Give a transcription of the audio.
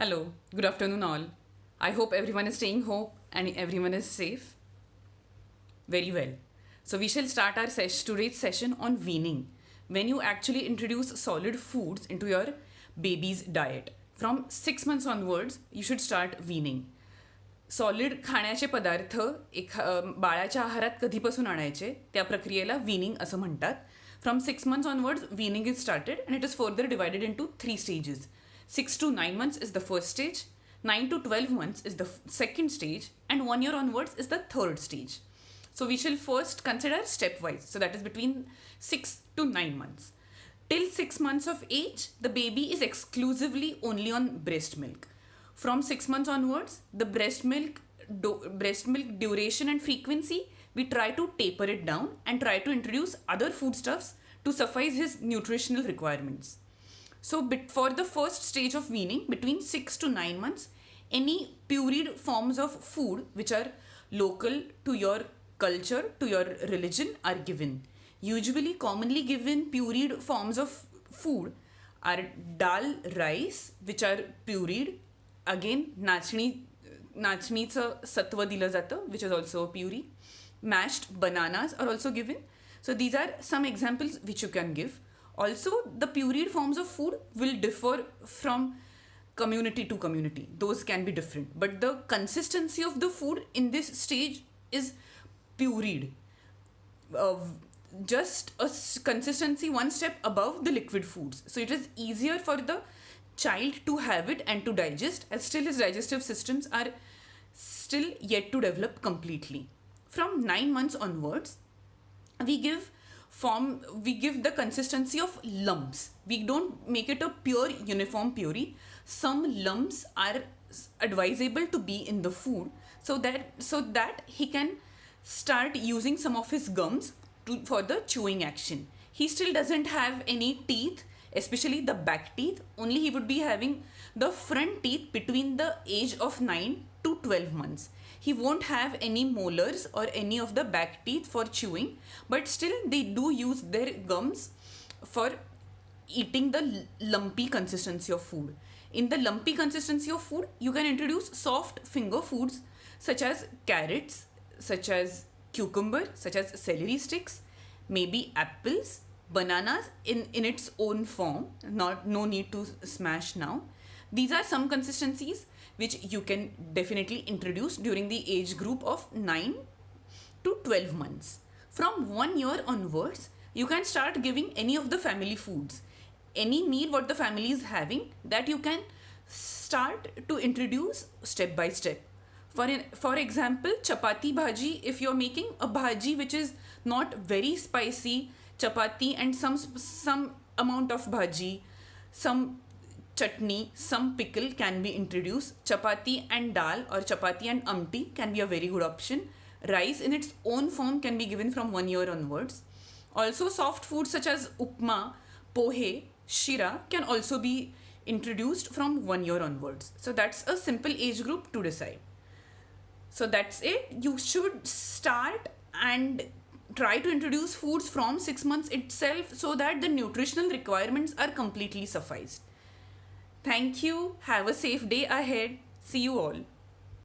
Hello, good afternoon, all. I hope everyone is staying home and everyone is safe. Very well. So, we shall start our today's session on weaning. When you actually introduce solid foods into your baby's diet. From 6 months onwards, you should start weaning. Solid खाण्याचे पदार्थ बाळाच्या आहारात कधीपासून आणायचे त्या प्रक्रियेला weaning असं म्हणतात. From 6 months onwards, weaning is started and it is further divided into 3 stages. 6 to 9 months is the first stage, 9 to 12 months is the second stage, and 1 year onwards is the third stage. So we shall first consider stepwise. So that is between 6 to 9 months. Till 6 months of age, the baby is exclusively only on breast milk. From 6 months onwards, the breast milk duration and frequency, we try to taper it down and try to introduce other foodstuffs to suffice his nutritional requirements. So for the first stage of weaning, between 6 to 9 months, any pureed forms of food which are local to your culture, to your religion, are given. Usually, commonly given pureed forms of food are dal rice, which are pureed. Again, नाचणीचं सत्व दिलं जातं, which is also a puree. Mashed bananas are also given. So these are some examples which you can give. Also, the pureed forms of food will differ from community to community. Those can be different. But the consistency of the food in this stage is pureed. Just a consistency one step above the liquid foods. So it is easier for the child to have it and to digest, as still his digestive systems are still yet to develop completely. From 9 months onwards, we give the consistency of lumps. We don't make it a pure uniform puree. Some lumps are advisable to be in the food so that he can start using some of his gums for the chewing action. He still doesn't have any teeth, especially the back teeth. Only he would be having the front teeth between the age of 9 to 12 months. He won't have any molars or any of the back teeth for chewing, but still they do use their gums for eating the lumpy consistency of food. In the lumpy consistency of food, you can introduce soft finger foods such as carrots, such as cucumber, such as celery sticks, maybe apples, bananas in its own form, no need to smash now. These are some consistencies which you can definitely introduce during the age group of 9 to 12 months. From 1 year onwards, you can start giving any of the family foods. Any meal what the family is having, that you can start to introduce step by step. For example, chapati bhaji, if you're making a bhaji which is not very spicy, chapati and some amount of bhaji, some chutney, some pickle can be introduced. Chapati and dal or chapati and amti can be a very good option. Rice in its own form can be given from 1 year onwards. Also, soft foods such as upma, pohe, shira can also be introduced from 1 year onwards. So that's a simple age group to decide. So that's it. You should start and try to introduce foods from 6 months itself so that the nutritional requirements are completely sufficed. Thank you. Have a safe day ahead. See you all.